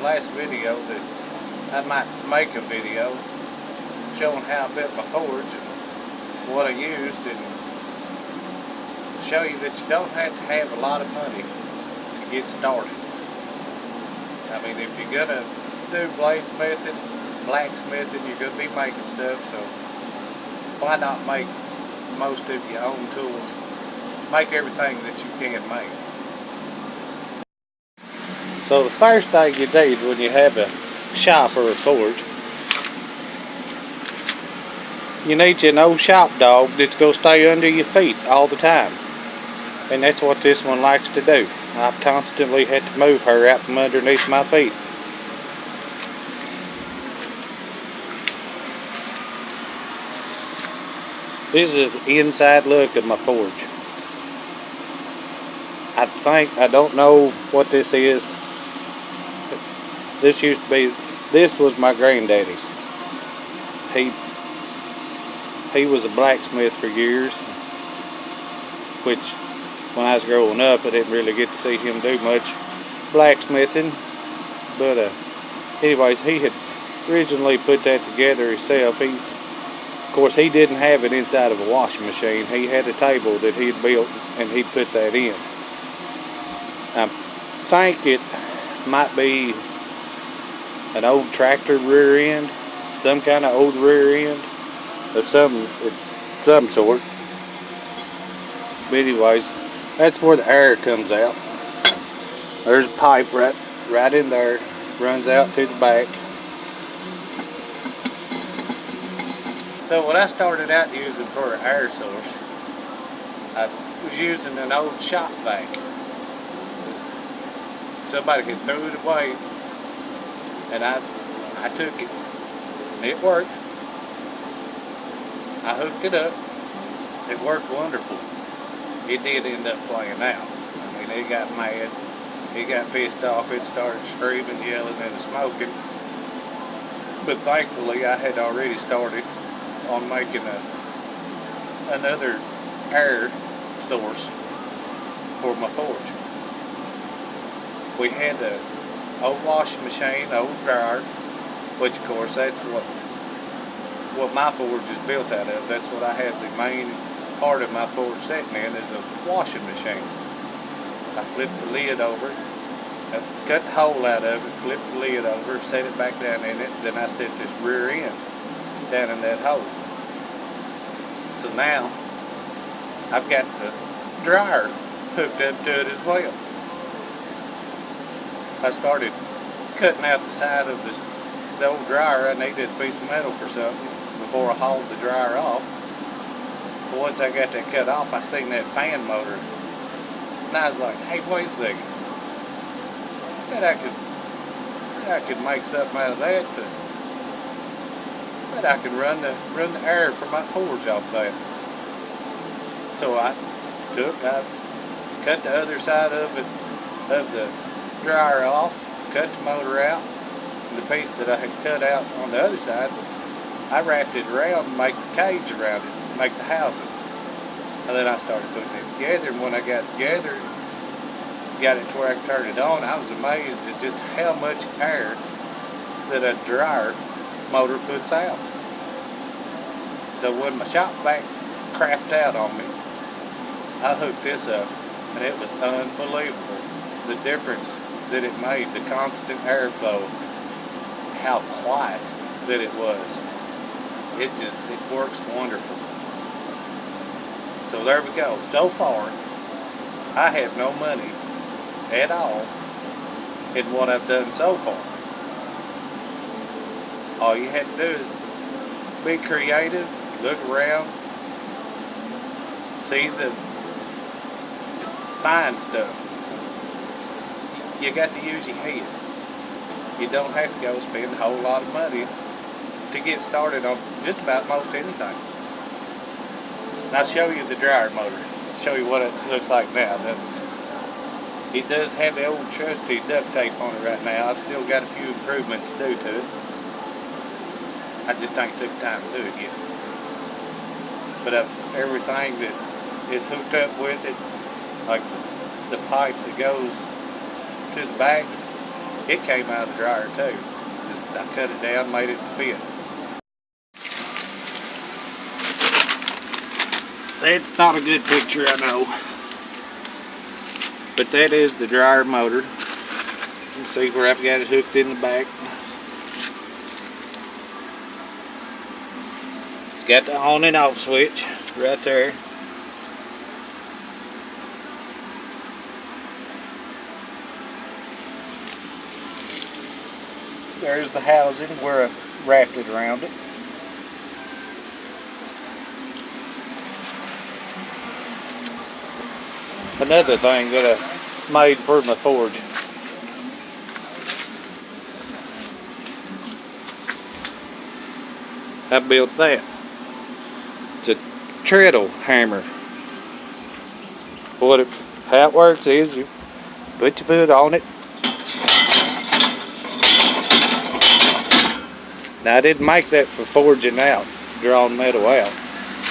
last video that I might make a video showing how I built my forge and what I used, and show you that you don't have to have a lot of money to get started. I mean, if you're gonna do bladesmithing, blacksmithing, you're gonna be making stuff, so why not make most of your own tools? Make everything that you can make. So the first thing you need when you have a shop or a forge, you need you an old shop dog that's going to stay under your feet all the time. And that's what this one likes to do. I constantly had to move her out from underneath my feet. This is the inside look of my forge. I don't know what this is. This was my granddaddy's. He was a blacksmith for years, which when I was growing up I didn't really get to see him do much blacksmithing. But anyways, he had originally put that together himself. Of course, he didn't have it inside of a washing machine. He had a table that he'd built and he'd put that in. I think it might be an old tractor rear end, some kind of old rear end of some sort. But anyways, that's where the air comes out. There's a pipe right in there, runs out to the back. So what I started out using for an air source, I was using an old shop vac. Somebody could throw it away, and I took it, and it worked. I hooked it up. It worked wonderful. It did end up playing out. I mean, it got mad. It got pissed off. It started screaming, yelling, and smoking. But thankfully, I had already started on making another air source for my forge. We had an old washing machine, old dryer, which of course that's what my forge is built out of. That's what I have the main part of my forge sitting in, is a washing machine. I flipped the lid over, I cut the hole out of it, flipped the lid over, set it back down in it, then I set this rear end down in that hole. So now I've got the dryer hooked up to it as well. I started cutting out the side of the old dryer. I needed a piece of metal for something before I hauled the dryer off. But once I got that cut off, I seen that fan motor, and I was like, hey, wait a second. I could make something out of that. But I could run the air from my forge off that. So I cut the other side of the dryer off, cut the motor out, and the piece that I had cut out on the other side, I wrapped it around and make the cage around it, make the housing. And then I started putting it together, and when I got it together, got it to where I could turn it on, I was amazed at just how much air that a dryer motor puts out. So when my shop vac crapped out on me, I hooked this up, and it was unbelievable. The difference that it made, the constant airflow, how quiet that it was. It works wonderful. So there we go. So far, I have no money at all in what I've done so far. All you have to do is be creative, look around, find stuff. You got to use your head. You don't have to go spend a whole lot of money to get started on just about most anything. And I'll show you the dryer motor. Show you what it looks like now. It does have the old trusty duct tape on it right now. I've still got a few improvements to do to it. I just ain't took time to do it yet. But everything that is hooked up with it, like the pipe that goes to the back, It came out of the dryer too. Just I cut it down, made it fit. That's not a good picture, I know. But that is the dryer motor. You can see where I've got it hooked in the back. It's got the on and off switch right there. There's the housing where I wrapped it around it. Another thing that I made for my forge. I built that. It's a treadle hammer. How it works is you put your foot on it. Now I didn't make that for forging out, drawing metal out.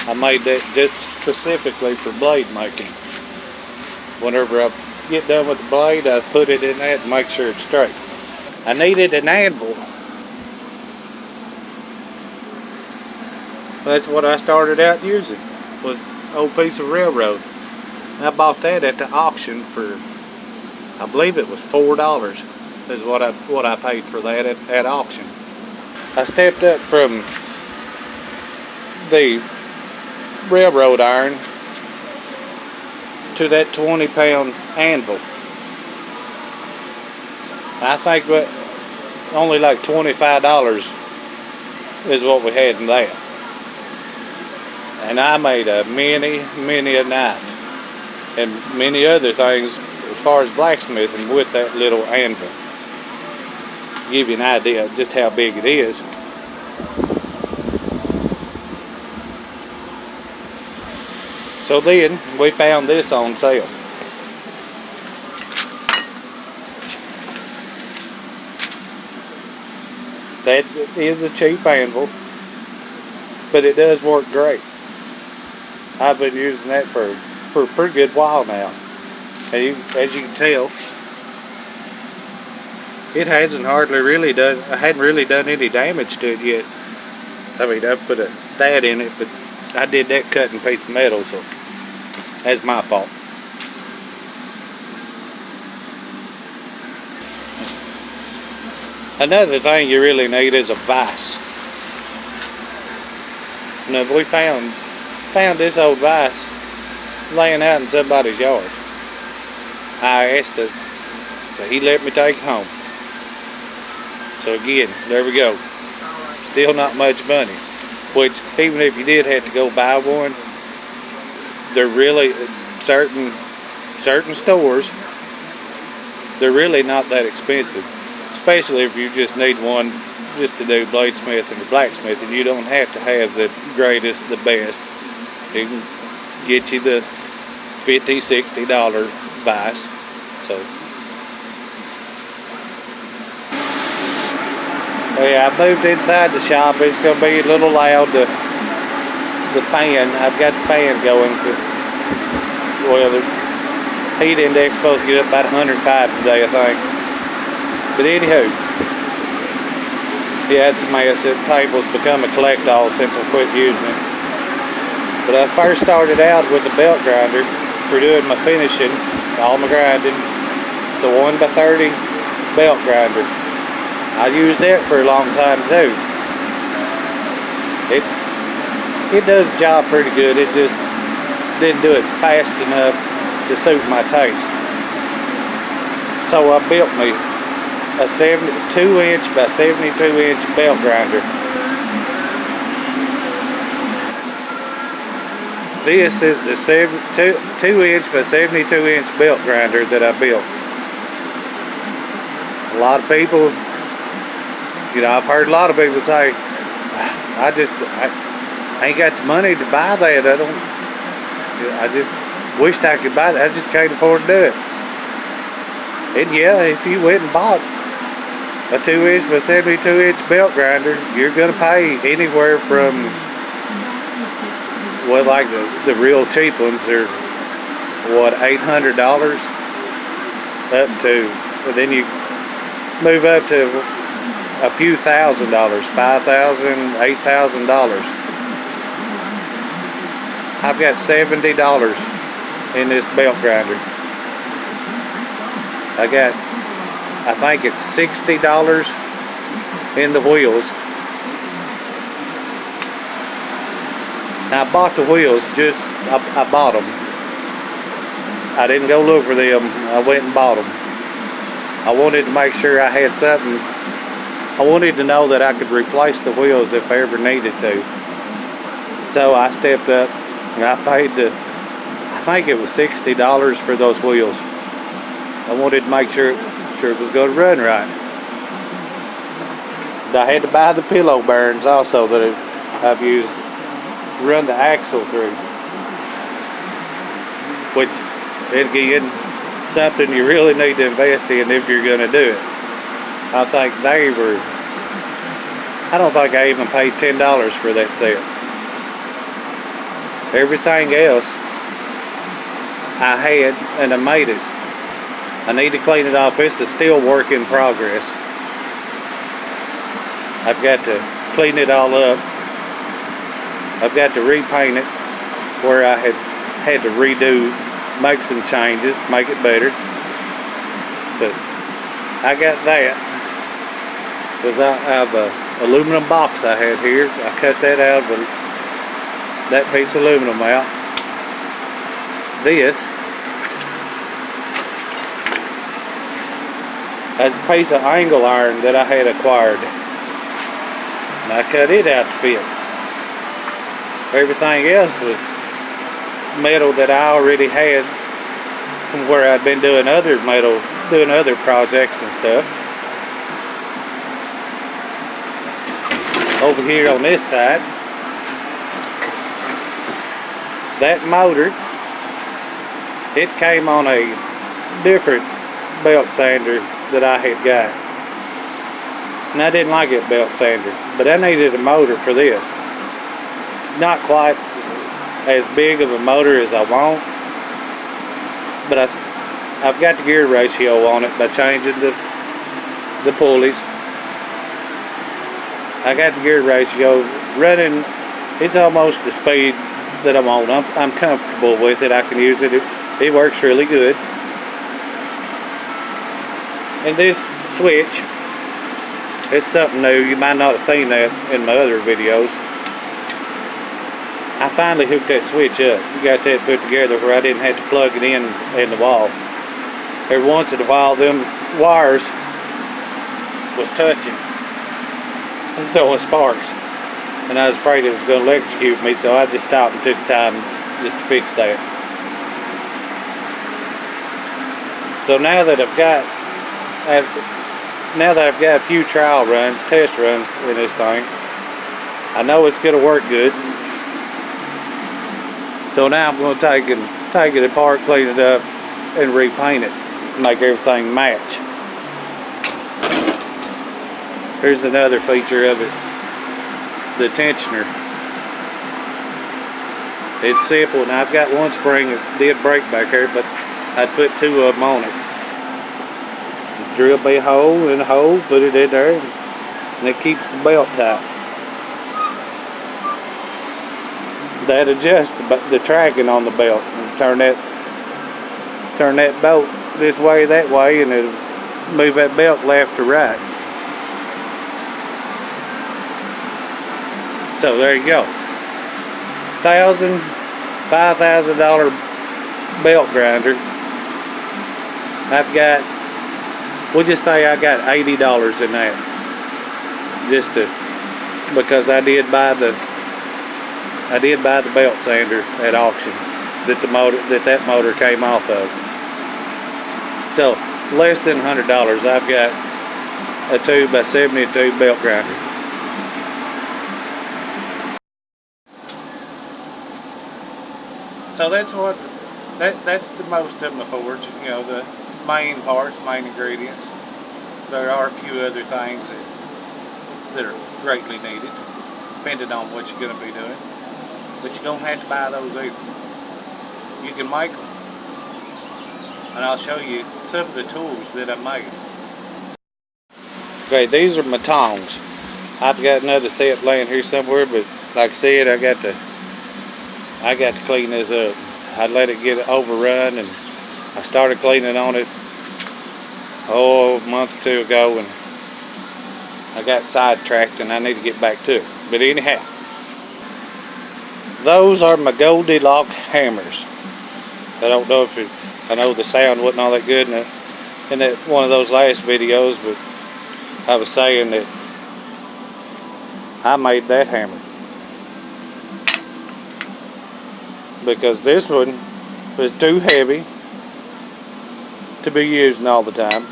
I made that just specifically for blade making. Whenever I get done with the blade, I put it in that and make sure it's straight. I needed an anvil. That's what I started out using, was an old piece of railroad. I bought that at the auction for, I believe it was $4 is what I paid for that at auction. I stepped up from the railroad iron to that 20-pound anvil. I think only like $25 is what we had in that. And I made a many a knife and many other things as far as blacksmithing with that little anvil. Give you an idea of just how big it is. So then we found this on sale. That is a cheap anvil, but it does work great. I've been using that for a pretty good while now. As you can tell, it hasn't hardly really done, I hadn't really done any damage to it yet. I mean, I put that in it, but I did that cutting piece of metal, so that's my fault. Another thing you really need is a vise. Now, we found this old vise laying out in somebody's yard. I asked him, so he let me take it home. So again, there we go. Still not much money. Which, even if you did have to go buy one, they're really, certain stores, they're really not that expensive. Especially if you just need one just to do bladesmithing or blacksmithing. You don't have to have the greatest, the best. It can get you the $50, $60 vise. So, yeah, I moved inside the shop. It's going to be a little loud. The fan, I've got the fan going because, well, the heat index is supposed to get up about 105 today, I think. But anywho, yeah, it's a mess. The table's become a collect-all since I quit using it. But I first started out with a belt grinder for doing my finishing, all my grinding. It's a 1x30 belt grinder. I used that for a long time too. It does the job pretty good. It just didn't do it fast enough to suit my taste. So I built me a 72-inch by 72-inch belt grinder. This is the 2-inch by 72-inch belt grinder that I built. A lot of people, I've heard a lot of people say, I ain't got the money to buy that. I just wished I could buy that. I just can't afford to do it. And yeah, if you went and bought a 2-inch by 72-inch belt grinder, you're gonna pay anywhere from, well, like the real cheap ones, they're what, $800 up to, and then move up to a few $1,000s, $5,000, $8,000. I've got $70 in this belt grinder. I think it's $60 in the wheels. Now I bought the wheels, I bought them. I didn't go look for them, I went and bought them. I wanted to make sure I had something. I wanted to know that I could replace the wheels if I ever needed to. So I stepped up and I paid I think it was $60 for those wheels. I wanted to make sure it was going to run right. I had to buy the pillow bearings also that I've used to run the axle through, which again, something you really need to invest in if you're going to do it. I don't think I even paid $10 for that set. Everything else I had and I made it. I need to clean it off. It's a still work in progress. I've got to clean it all up. I've got to repaint it where I had to redo, make some changes, make it better. But I got that. Because I have a aluminum box I had here. So I cut that out of that piece of aluminum out. This that's a piece of angle iron that I had acquired. And I cut it out to fit. Everything else was metal that I already had from where I'd been doing other projects and stuff. Over here on this side, that motor, it came on a different belt sander that I had got. And I didn't like that belt sander, but I needed a motor for this. It's not quite as big of a motor as I want, but I've got the gear ratio on it by changing the pulleys. I got the gear ratio running. It's almost the speed that I'm on. I'm comfortable with it. I can use it. It works really good. And this switch, it's something new. You might not have seen that in my other videos. I finally hooked that switch up. Got that put together where I didn't have to plug it in the wall. Every once in a while, them wires was touching and throwing sparks, and I was afraid it was going to electrocute me, so I just stopped and took time just to fix that. So now that I've got a few trial runs, test runs in this thing, I know it's going to work good. So now I'm going to take it apart, clean it up, and repaint it, make everything match. Here's another feature of it, the tensioner. It's simple, and I've got one spring that did break back here, but I'd put two of them on it. Just drill a hole in a hole, put it in there, and it keeps the belt tight. That adjusts the tracking on the belt, and turn that bolt this way, that way, and it'll move that belt left to right. So there you go. $5,000 belt grinder. We'll just say I got $80 in that. Because I did buy the belt sander at auction that motor came off of. So less than $100, I've got a 2x72 belt grinder. So that's the most of my forge, the main parts, main ingredients. There are a few other things that are greatly needed, depending on what you're going to be doing. But you don't have to buy those either. You can make them. And I'll show you some of the tools that I made. Okay, these are my tongs. I've got another set laying here somewhere, but like I said, I got to clean this up. I let it get overrun, and I started cleaning on it a month or two ago, and I got sidetracked, and I need to get back to it. But anyhow, those are my Goldilocks hammers. I don't know if I know the sound wasn't all that good in that one of those last videos, but I was saying that I made that hammer because this one was too heavy to be using all the time.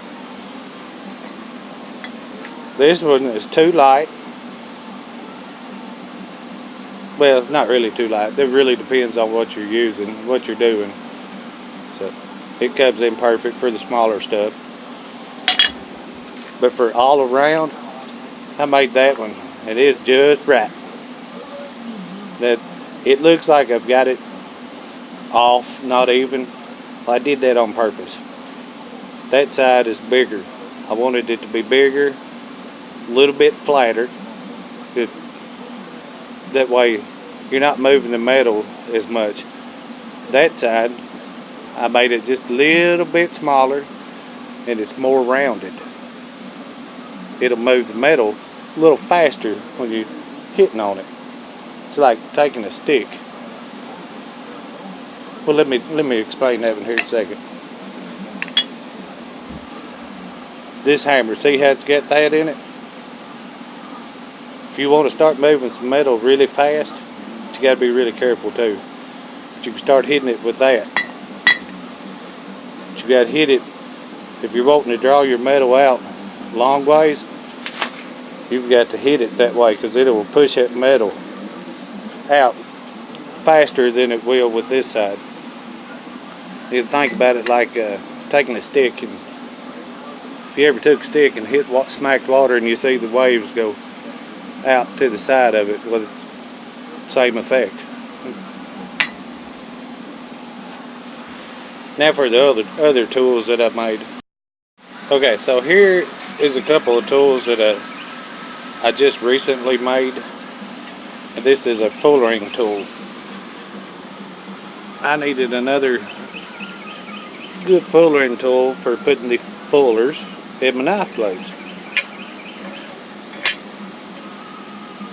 This one is too light. Well, not really too light. It really depends on what you're using, what you're doing. So it comes in perfect for the smaller stuff. But for all around, I made that one, and it's just right. That it looks like I've got it off, not even. Well, I did that on purpose. That side is bigger. I wanted it to be bigger, a little bit flatter. That way you're not moving the metal as much. That side, I made it just a little bit smaller, and it's more rounded. It'll move the metal a little faster when you're hitting on it. It's like taking a stick. Well, let me explain that one here in a second. This hammer, see how it's got that in it? If you want to start moving some metal really fast, you got to be really careful too. But you can start hitting it with that. But you got to hit it, if you're wanting to draw your metal out long ways, you've got to hit it that way, because it will push that metal out faster than it will with this side. You think about it like taking a stick, and if you ever took a stick and hit smacked water and you see the waves go out to the side of it, well, it's the same effect. Now for the other tools that I made. Okay, so here is a couple of tools that I just recently made. And this is a fullering tool. I needed another good fullering tool for putting the fullers in my knife blades.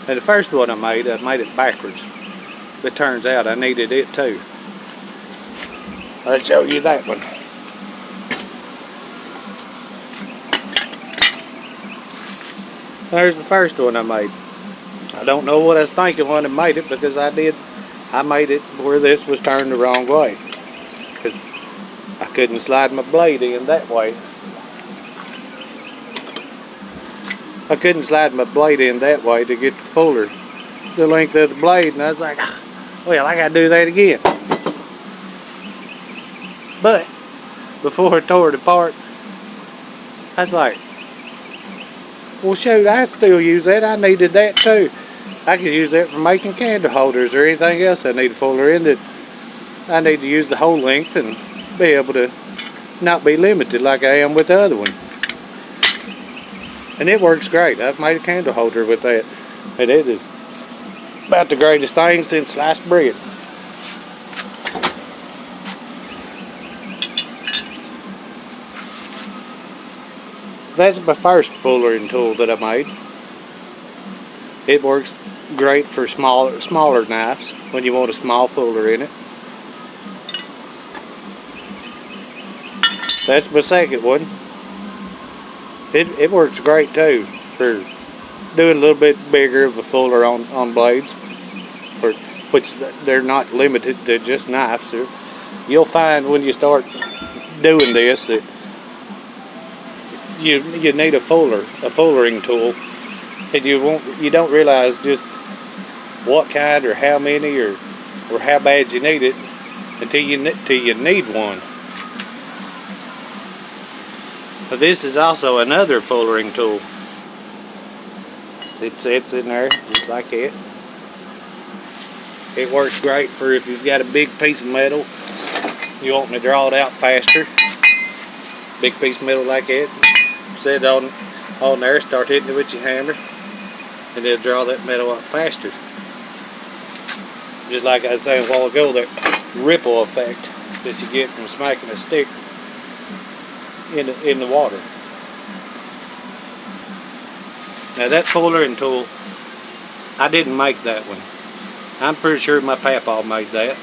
And the first one I made it backwards. It turns out I needed it too. I'll show you that one. There's the first one I made. I don't know what I was thinking when I made it, because I made it where this was turned the wrong way. Because I couldn't slide my blade in that way. I couldn't slide my blade in that way to get the fuller, the length of the blade, and I was like, well, I gotta do that again. But before I tore it apart, I was like, well, shoot, I still use that. I needed that too. I could use that for making candle holders or anything else I need a fuller in, that I need to use the whole length and be able to not be limited like I am with the other one. And it works great. I've made a candle holder with that, and it is about the greatest thing since sliced bread. That's my first fullering tool that I made. It works great for smaller knives when you want a small fuller in it. That's my second one. It works great too for doing a little bit bigger of a fuller on blades, which they're not limited to just knives. You'll find when you start doing this that you need a fullering tool, and you don't realize just what kind or how many or how bad you need it until you need one. But this is also another fullering tool. It sits in there just like it. It works great for if you've got a big piece of metal, you want to draw it out faster. Big piece of metal like it. Set on on there, start hitting it with your hammer, and it'll draw that metal up faster. Just like I was saying a while ago, that ripple effect that you get from smacking a stick in the water. Now that fullering tool, I didn't make that one. I'm pretty sure my papaw made that,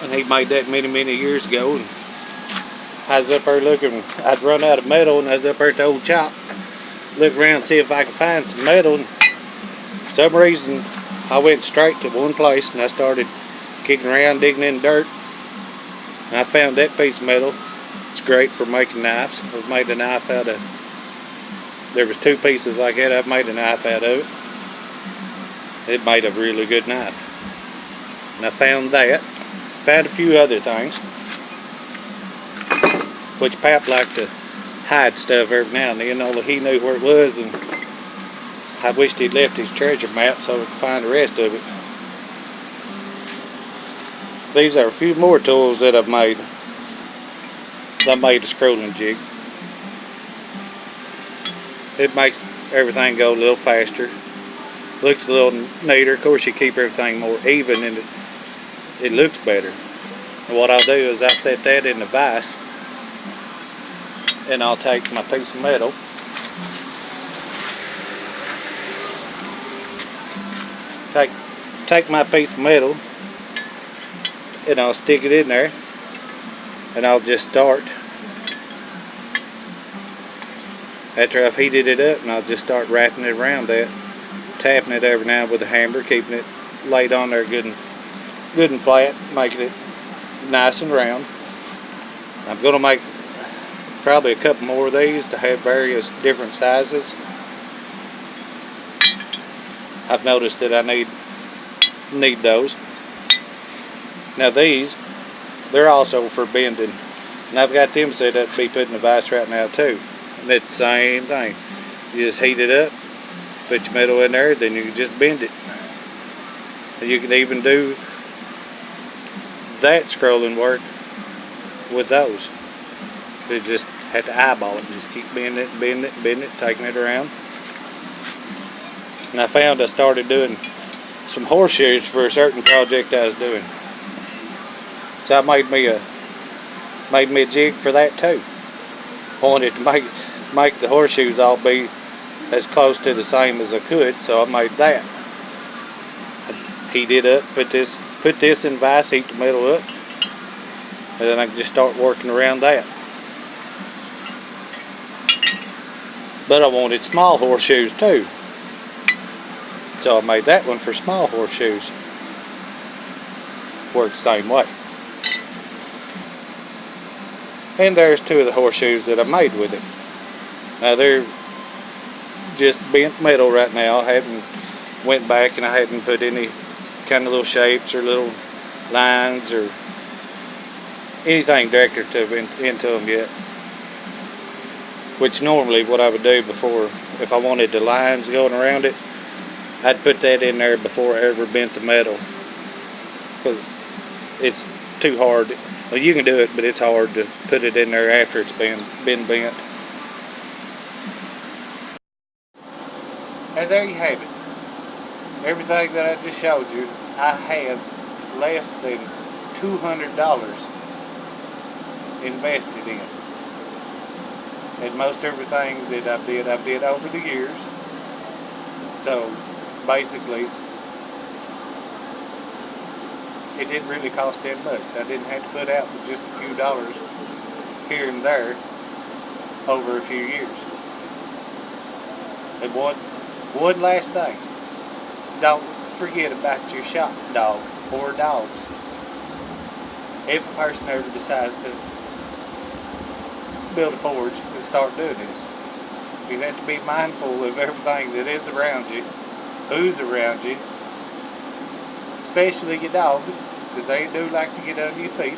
and he made that many years ago. And I was up there looking. I'd run out of metal, and I was up there at the old shop, look around, see if I could find some metal. And for some reason, I went straight to one place, and I started kicking around, digging in the dirt. And I found that piece of metal. It's great for making knives. I've made a knife out of. There was two pieces like that. I've made a knife out of it. It made a really good knife. And I found that. Found a few other things, which Pap liked to hide stuff every now and then, although he knew where it was, and I wished he'd left his treasure map so we could find the rest of it. These are a few more tools that I've made. I made a scrolling jig. It makes everything go a little faster. Looks a little neater. Of course, you keep everything more even, and it looks better. And what I'll do is I set that in the vise, and I'll take my piece of metal, take my piece of metal, and I'll stick it in there, and I'll just start. After I've heated it up, and I'll just start wrapping it around that, tapping it every now with a hammer, keeping it laid on there good and flat, making it nice and round. I'm going to make probably a couple more of these to have various different sizes. I've noticed that I need those. Now these, they're also for bending, and I've got them set up to be put in the vise right now too. And it's the same thing. You just heat it up, put your metal in there, then you can just bend it. And you can even do that scrolling work with those. You just have to eyeball it. Just keep bending it, taking it around. And I found I started doing some horseshoes for a certain project I was doing. So I made me a jig for that too. I wanted to make the horseshoes all be as close to the same as I could, so I made that. I heat it up, put this in vise, heat the metal up, and then I can just start working around that. But I wanted small horseshoes too, so I made that one for small horseshoes. Works the same way. And there's two of the horseshoes that I made with it. Now they're just bent metal right now. I hadn't went back and I hadn't put any kind of little shapes or little lines or anything decorative into them yet. Which normally what I would do before, if I wanted the lines going around it, I'd put that in there before I ever bent the metal. Because it's too hard. Well, you can do it, but it's hard to put it in there after it's been bent. And there you have it. Everything that I just showed you, I have less than $200 invested in. And most everything that I did over the years. So basically, it didn't really cost $10. I didn't have to put out but just a few dollars here and there over a few years. And one last thing. Don't forget about your shop dog or dogs. If a person ever decides to build a forge and start doing this, you have to be mindful of everything that is around you, who's around you, especially your dogs, because they do like to get under your feet.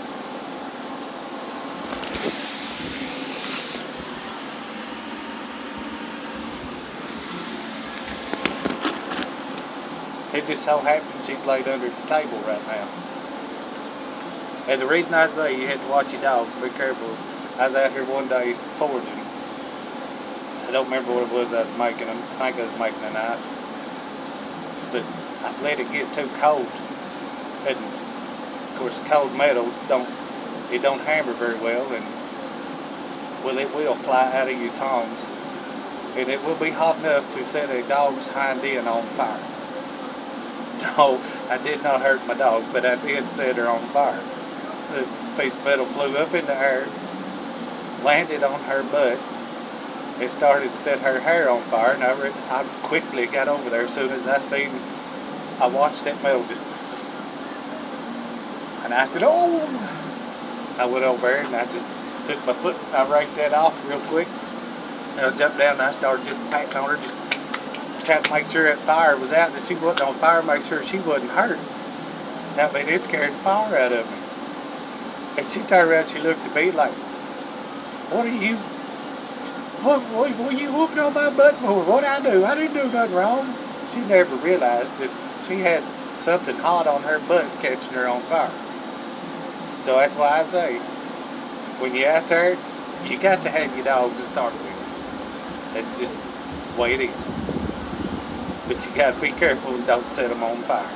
It just so happens she's laid under the table right now. And the reason I say you have to watch your dogs, be careful, I was out here one day forging. don't remember what it was I was making. I think I was making a knife. But I let it get too cold. And of course cold metal don't hammer very well, and well, it will fly out of your tongs. And it will be hot enough to set a dog's hind end on fire. No, I did not hurt my dog, but I did set her on fire. The piece of metal flew up in the air, landed on her butt, and started to set her hair on fire. And I quickly got over there as soon as I watched that metal just, and I said, "Oh!" I went over there and I just took my foot and I raked that off real quick. And I jumped down and I started just patting on her, just trying to make sure that fire was out, that she wasn't on fire, make sure she wasn't hurt. I mean, it scared the fire out of me. And she turned around, she looked at me like, what are you whooping on my butt for? What'd I do? I didn't do nothing wrong. She never realized that she had something hot on her butt catching her on fire. So that's why I say, when you're out there, you got to have your dogs to start with. That's just the way it is. But you got to be careful and don't set them on fire.